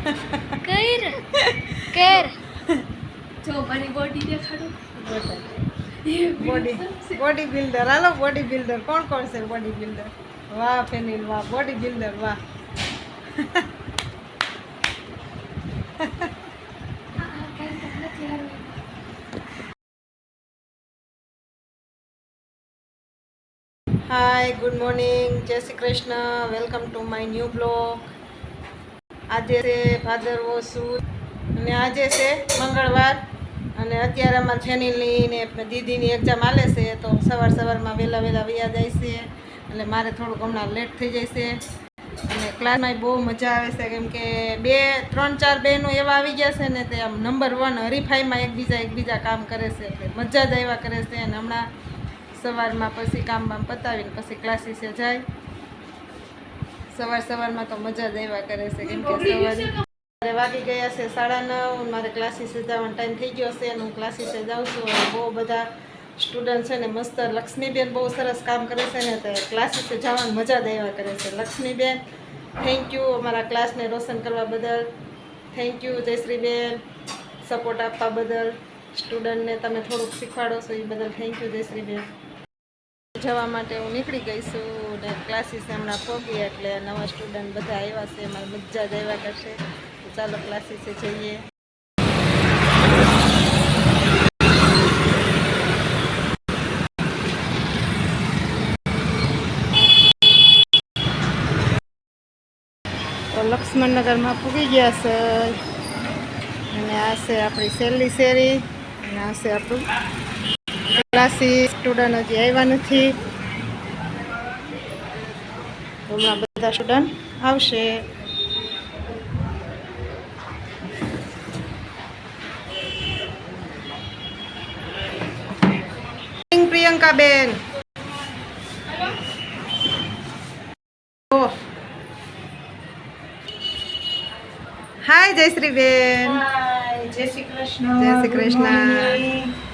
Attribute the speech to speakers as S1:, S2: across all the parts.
S1: Care care જો મારી body દેખાડો
S2: બોડી બિલ્ડર હાલો બોડી બિલ્ડર કોણ કોણ છે બોડી બિલ્ડર વાહ ફેનિલ વાહ બોડી બિલ્ડર વાહ હાય ગુડ મોર્નિંગ જય Shri Krishna welcome to my new blog આજે છે ભાદરવો સુદ અને આજે છે મંગળવાર અને અત્યારે અમારા ફેનિલની ને દીદીની એક્ઝામ હાલે છે તો સવારમાં વહેલા વૈયા જાય છે એટલે મારે થોડુંક હમણાં લેટ થઈ જાય છે અને ક્લાસમાં બહુ મજા આવે છે કેમ કે 2-3-4 બહેનો એવા આવી ગયા છે ને તે આમ નંબર 1 હરીફાઈમાં એકબીજા કામ કરે છે એટલે મજા જ આવ્યા કરે છે અને હમણાં સવારમાં પછી કામ પતાવીને પછી ક્લાસીસે જાય સવારમાં તો મજા જ આવ્યા કરે છે કેમ કે સવારે વાગી ગયા છે 9:30 મારે ક્લાસીસે જવાનો ટાઈમ થઈ ગયો છે અને હું ક્લાસીસે જાઉં છું અને બહુ બધા સ્ટુડન્ટ છે ને મસ્ત લક્ષ્મીબેન બહુ સરસ કામ કરે છે ને તો ક્લાસીસે જવાની મજા જ આવ્યા કરે છે લક્ષ્મીબેન થેન્ક યુ અમારા ક્લાસને રોશન કરવા બદલ થેન્ક યુ જયશ્રીબેન સપોર્ટ આપવા બદલ સ્ટુડન્ટને તમે થોડુંક શીખવાડો છો એ બદલ થેન્ક યુ જયશ્રીબેન જવા માટે હું નીકળી ગઈ છું ને ક્લાસીસ હમણાં પહોંચી એટલે નવા સ્ટુડન્ટ બધા આવ્યા છે એમાં મજા જ આવ્યા કરશે તો ચાલો ક્લાસીસે જઈએ તો લક્ષ્મણનગરમાં પૂગી ગયા છે અને આ છે આપણી છેલ્લી શેરી અને આ છે આપણું ક્લાસીસ સ્ટુડન્ટ હજી આવ્યા નથી હમણાં બધા સ્ટુડન્ટ આવશે પ્રિયંકાબેન હાય જયશ્રીબેન
S3: જય શ્રી કૃષ્ણ
S2: જય શ્રી કૃષ્ણ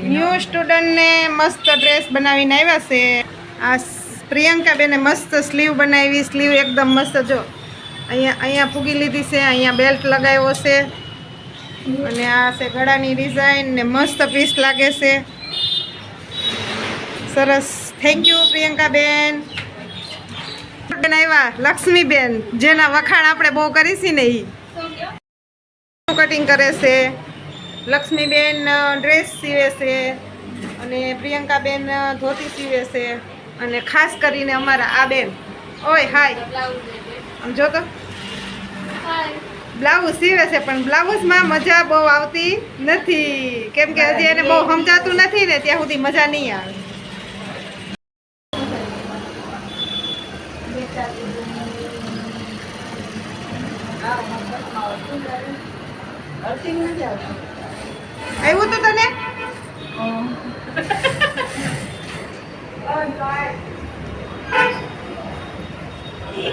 S2: ન્યૂ સ્ટુડન્ટને મસ્ત ડ્રેસ બનાવીને આવ્યા છે આ પ્રિયંકાબેને મસ્ત સ્લીવ બનાવી સ્લીવ એકદમ મસ્ત જો અહીંયા પૂગી લીધી છે અહીંયા બેલ્ટ લગાવ્યો છે અને આ છે ગળાની ડિઝાઇન ને મસ્ત પીસ લાગે છે સરસ થેન્ક યુ પ્રિયંકાબેન બેન આવ્યા લક્ષ્મીબેન જેના વખાણ આપણે બહુ કરી છે ને એ કટિંગ કરે છે લક્ષ્મીબેન ડ્રેસ સીવે છે અને પ્રિયંકાબેન ધોતી સીવે છે અને ખાસ કરીને અમારા આ બેન ઓય હાય આમ જો તો બ્લાઉઝ સીવે છે પણ બ્લાઉઝમાં મજા બહુ આવતી નથી કેમ કે હજી એને બહુ સમજાતું નથી ને ત્યાં સુધી મજા નહીં આવે આવ્યું તો તને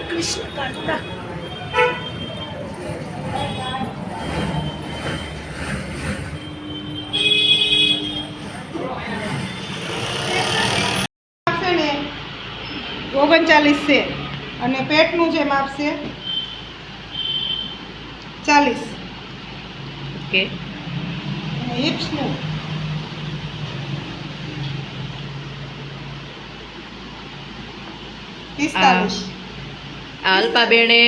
S2: કૃષ્ણ કાંડા ને 39 છે અને પેટનું જે માપ છે 40
S3: ઓકે
S2: હિપ્સનું
S3: અલ્પાબેને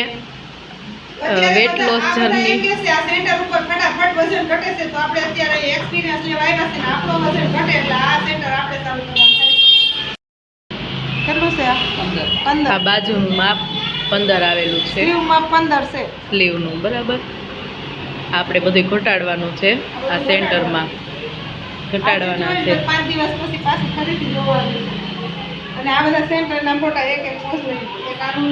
S3: વેટ લોસ જર્ની
S2: આ સેન્ટર ઉપર ફટાફટ વજન ઘટે છે તો આપણે અત્યારે એક્સપિરિયન્સ લેવા આવ્યા છે ને આપણો વજન ઘટે એટલે આ સેન્ટર આપણે ચાલુ કરવાનું થાય કેટલું છે આ 15
S3: આ બાજુનું માપ 15 આવેલું છે
S2: સ્લીવ માપ 15 છે
S3: સ્લીવનું બરાબર આપણે બધું ઘટાડવાનું છે આ સેન્ટરમાં ઘટાડવાના છે
S2: 5 દિવસ પછી પાછી ખરીદી જોવાની અને આ બધા સેન્ટરના ફોટા એક પોસ્ટ લઈ એક આનું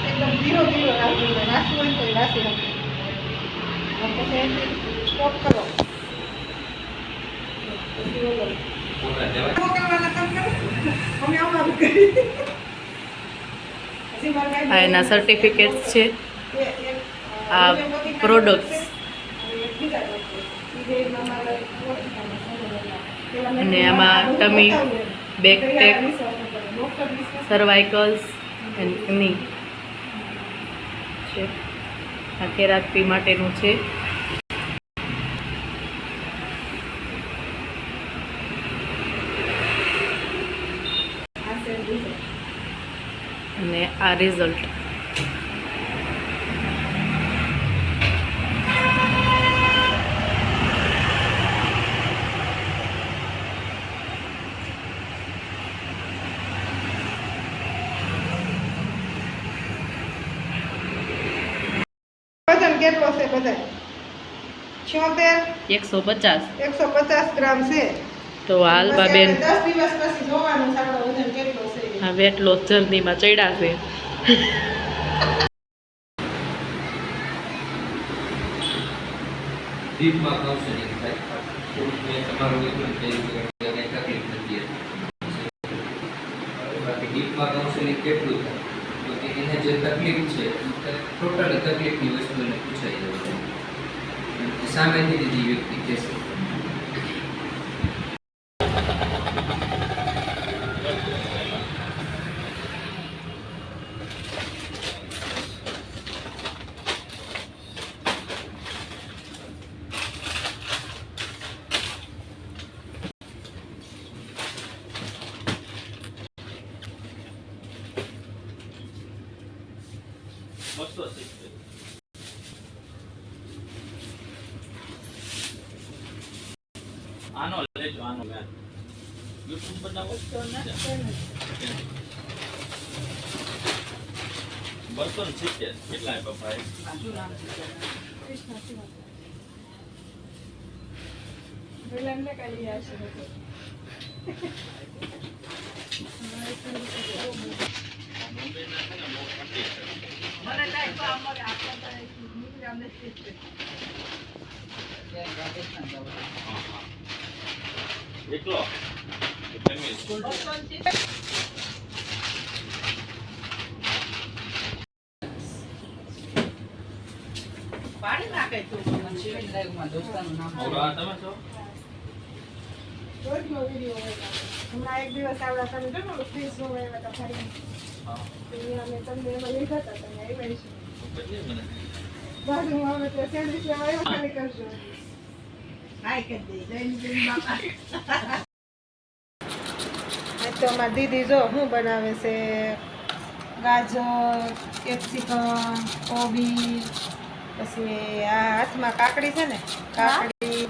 S2: એકદમ ધીરો રાખવું હોય તો રાશી રાખવું પછી સ્ટોપ કરો મોકલવાના કામ કરો અમે આવું કરી
S3: આ એના સર્ટિફિકેટ્સ છે આ પ્રોડક્ટ્સ અને આમાં ટમી, બેક પેક, સર્વાઇકલ્સ એન્ડ ની છે. આ થેરાપી માટેનું છે. અને આ રિઝલ્ટ.
S2: વજન કેટલો છે બધા? 76 150 ગ્રામ છે.
S3: તો હાલબા બેન
S2: 10 દિવસ પછી જોવાનું છે આપણો વજન કેટલો છે.
S3: આ વેટ લોસ જર્નીમાં ચડ્યા છે.
S4: દીપમાં કાઉન્સેલિંગ થાય મેં તમારું એટલું કહ્યું કે કંઈ તકલીફ નથી બાકી દીપમાં કાઉન્સેલિંગ કેટલું થાય તો કે એને જે તકલીફ છે ટોટલ તકલીફની વસ્તુને પૂછાઈ જશે સામેથી દીધી વ્યક્તિ કહેશે.
S5: આનો લેજો આનો મેં YouTube બનાવો તો ને 270 કેટલાય પપ્પા શું નામ છે કૃષ્ણ વેલંદે કાલી આશે મને ટાઈપ અમારે આપતા નીકળી અમને એકલો
S3: પાણી નાખે તો શિવેન લાઈવમાં દોસ્તાનું નામ
S5: ઓરા તમે છો
S2: રોજનો વિડિયો હોય. હમણાં એક દિવસ આવડા તમે જો ને ફ્રીજ નો હોય તો ફરી
S5: હા
S2: તો અમે તમને એમાં લીધા હતા તમે આવ્યા છો
S5: કેટલી મને
S2: બાજુમાં અમે તો સેન્ડવિચ લેવા આવ્યો ખાલી કરજો.
S3: હાય કે દે જઈને બાપા.
S2: તો અમારી દીદી જો શું બનાવે છે ગાજર, કેપ્સિકમ, કોબી, પછી આ હાથમાં કાકડી છે ને કાકડી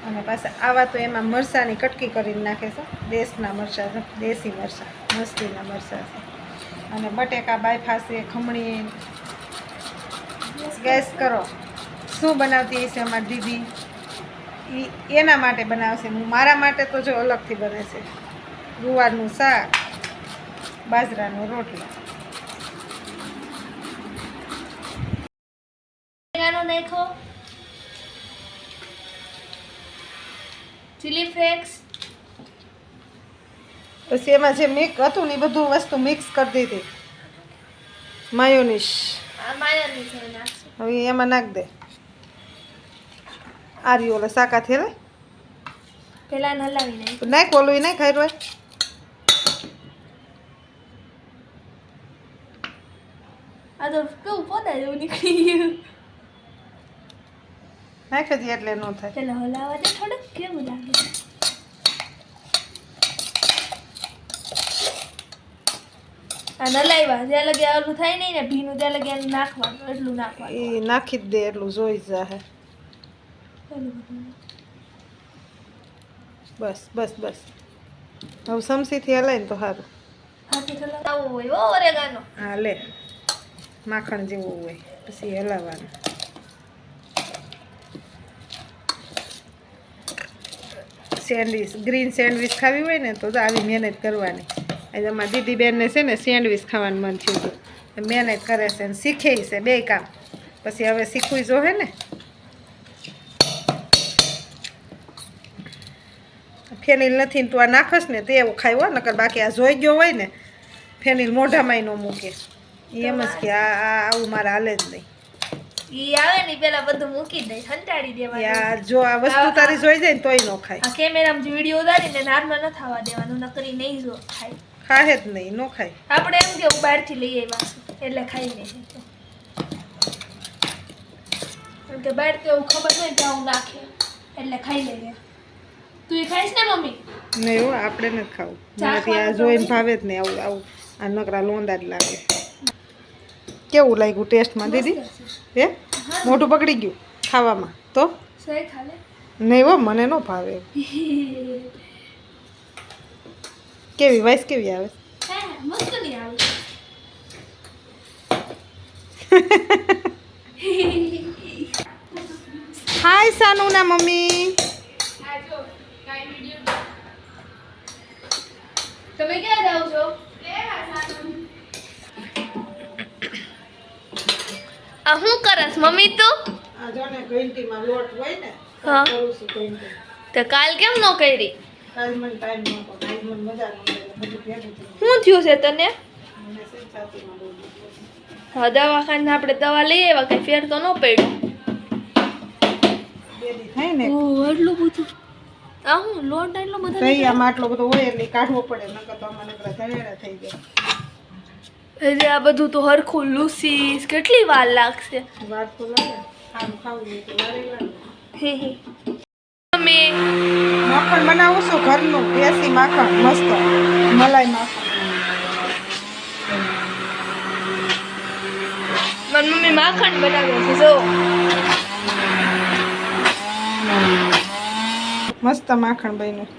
S2: અને પાછા આવા તો એમાં મરચાંની કટકી કરીને નાખે છે. દેશના મરચાં છે, દેશી મરચાં, મસ્તીના મરચાં છે. અને બટેકા બાયફા છે, ખમણી. ગેસ કરો શું બનાવતી હશે અમારી દીદી? એના માટે બનાવશે. મારા માટે તો જો અલગથી બને છે. ગુવારનું શાક, બાજરાનો રોટલો.
S1: નાખો ચીલી ફ્લેક્સ,
S2: પછી એમાં જે મિક્સ હતું ને એ બધું વસ્તુ મિક્સ કરી દીધી. માયોનીઝ
S1: આ માયોનીઝ નાખશું.
S2: હવે એમાં નાખ દે. આ રહ્યું ઓલા શાકાથી હલે
S1: પેલા હલાવી નાખ.
S2: નાખ ઓલું એ નાખ ખાઈ હોય.
S1: આ તો કેવું પોતા જેવું નીકળી ગયું.
S2: નાખ જ એટલે ન થાય.
S1: પેલા હલાવા દે થોડુંક કેવું લાગે. આ નલાઈવા જ્યાં લગે આવું થાય નહીં ને ભીનું ત્યાં લગે નાખવાનું એટલું નાખવાનું.
S2: એ નાખી જ દે એટલું જોઈ જાહે. બસ બસ બસ હવે સમસીથી હલાય ને તો સારું.
S1: હાથી હલાવવું હોય ઓ ઓરેગાનો.
S2: હા લે માખણ જેવું હોય પછી હલાવવાનું. સેન્ડવીચ ગ્રીન સેન્ડવીચ ખાવી હોય ને તો આવી મહેનત કરવાની. આજે અમારા દીદી બેનને છે ને સેન્ડવીચ ખાવાનું મન થયું હતું. મહેનત કરે છે ને શીખે છે બે કામ. પછી હવે શીખવું જોહે ને. ફેનિલ નથી ને તું આ નાખસ ને તે એવું ખાય નકર બાકી આ જોઈ ગયો હોય ને ફેનિલ મોઢામાં ન મૂકે એમ જ કે આ આવું મારે હાલે જ નહીં.
S1: ઈ આવે ને ઈ પેલા બધું મૂકી દે સંટાડી દેવાનું
S2: યાર જો આ વસ્તુ તારી જોઈ જાય ને તોય ન ખાય.
S1: આ કેમેરામાં જે વિડીયો ઉતારીને નાર્મલ ન થવા દેવાનું નકરી નહીં જો ખાય
S2: ખાય જ નહીં, ન ખાય.
S1: આપણે એમ કે બહારથી લઈ આવ્યા છું એટલે ખાઈ લે કેમ કે બહાર તો એવું ખબર નહીં કે આવું નાખે એટલે ખાઈ લે. તું એ ખાઈશ ને મમ્મી?
S2: નહીં હો, આપણે નથી ખાવું.
S1: ચાખવાનું
S2: મારાથી આ જોઈને ભાવે જ નહીં. આવું આવું આ નકરા લોંદા જ લાગે. કેવું લાગ્યું ટેસ્ટમાં દીદી? હે મોઢું પકડી ગયું ખાવામાં તો?
S1: સહી ખાલે
S2: નહીં હો, મને ન ભાવે. કેવી વાઈસ કેવી આવે?
S1: હા મસ્ત નહીં આવે.
S2: હાય સાનુના મમ્મી.
S1: તમે ક્યાં જાઓ છો? આ શું કરસ મમ્મી તું?
S2: આ જો ને ઘંટીમાં લોટ હોય ને
S1: હા.
S2: કરું છું ઘંટી.
S1: તો કાલ કેમ ન કરી?
S2: કાલ મને ટાઈમ નહોતો, કાલ મને મજા નહોતી, બધું ભેગું થયું.
S1: શું થયું છે તને?
S2: મને છે છાતીમાં બહુ દુખે છે.
S1: હા દવાખાને આપણે દવા લઈ આવ્યા કઈ ફેર તો ન પડ્યો.
S2: બે દી થાય ને
S1: એટલું બધું આ હું લોટ એટલો બધો
S2: તઈ આમાં આટલો બધો હોય એટલે ઈ કાઢવો પડે, નકર તો આમાં નકરા ધનેડા થઈ જાય.
S1: એટલે આ બધું તો હરખું લૂસીસ કેટલી વાર લાગશે?
S2: વાર તો લાગે, ખાવાનું ખાવું હોય તો વારે લાગે.
S1: મમ્મી
S2: માખણ બનાવું છું ઘરનું દેશી માખણ, મસ્ત મલાઈ માખણ.
S1: મારી મમ્મી માખણ બનાવે છે જો.
S2: મસ્ત માખણ બન્યું.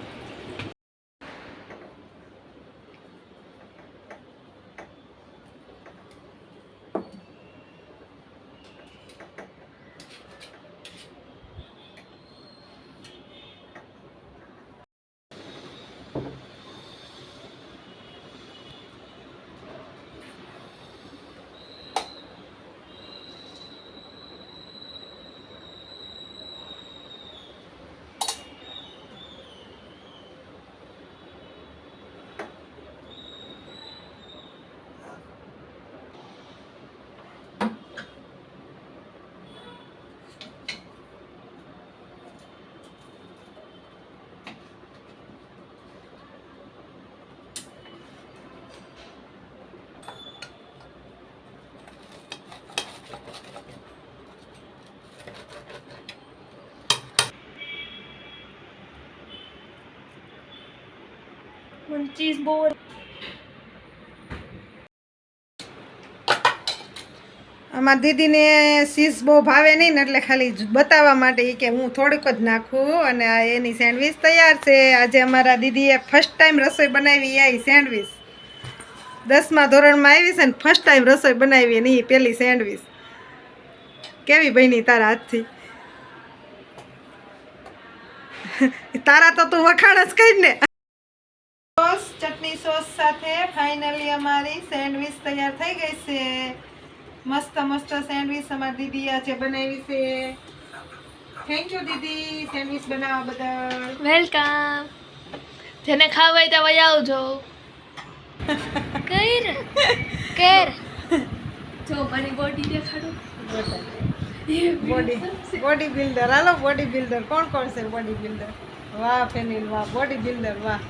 S1: મને ચીઝ બહુ
S2: અમારા દીદીને ચીઝ બહુ ભાવે નહીં ને એટલે ખાલી બતાવવા માટે ઈ કે હું થોડીક જ નાખું. અને આ એની સેન્ડવીચ તૈયાર છે. આજે અમારા દીદીએ ફર્સ્ટ ટાઈમ રસોઈ બનાવી. આ સેન્ડવીચ 10મા ધોરણમાં આવી છે ને ફર્સ્ટ ટાઈમ રસોઈ બનાવી ને એ પેલી સેન્ડવીચ. કેવી બની તારા હાથથી? તારા તો તું વખાણ જ કરી ને. સોસ, ચટણી સોસ સાથે ફાઇનલી અમારી સેન્ડવીચ તૈયાર થઈ ગઈ છે. મસ્ત મસ્ત સેન્ડવીચ અમારી દીદી આજે બનાવી છે. થેન્ક યુ દીદી સેન્ડવીચ બનાવવા બદલ.
S1: વેલકમ. જેને ખાવ હોય તો વહી આવજો. કઈ કેર જો મારી બોડી દેખાડો.
S2: Body builder. હાલો બોડી બિલ્ડર. કોણ કોણ છે બોડી બિલ્ડર? વાહ ફેનિલ વાહ, બોડી બિલ્ડર વાહ.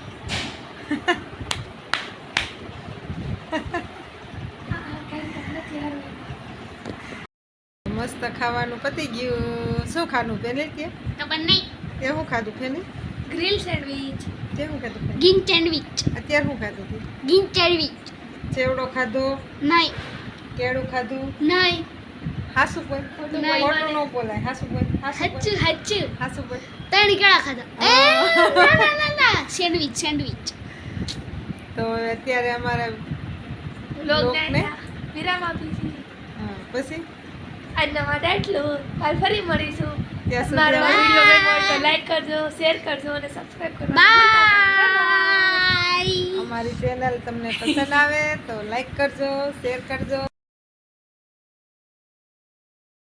S2: મસ્ત ખાવાનું પતી ગયું. શું ખાનું ફેનિલ કે?
S6: ખબર નહીં.
S2: તે શું ખાધું ફેનિલ?
S1: Grill sandwich.
S2: તે શું ખાધું ફેનિલ?
S6: ગીન સેન્ડવિચ.
S2: અત્યારે શું ખાધું તું?
S6: ગીન સેન્ડવિચ.
S2: ચેવડો ખાધો?
S6: નહીં.
S2: કેળું ખાધું?
S6: નહીં.
S2: હાસુ બોલ.
S1: નહીં.
S2: ખોટું ન બોલાય. હાસુ બોલ. હાસુ બોલ.
S6: હચ્ચું હચ્ચું.
S2: હાસુ બોલ.
S6: ત્રણ કેળા ખાધા. એ ના ના ના સેન્ડવિચ સેન્ડવિચ.
S2: તો અત્યારે અમારા
S1: લોક
S2: લોકને?
S1: વિરામ આપીશું.
S2: પછી
S1: આજના માટે એટલું. કાલ ફરી મળીશું.
S2: ત્યાં
S1: મારો
S2: સુધી
S1: વિડીયો ગમ્યો હોય તો લાઈક કરજો, શેર કરજો અને સબસ્ક્રાઇબ કરજો.
S6: બાય.
S2: અમારી ચેનલ તમને પસંદ આવે તો લાઈક કરજો, શેર કરજો.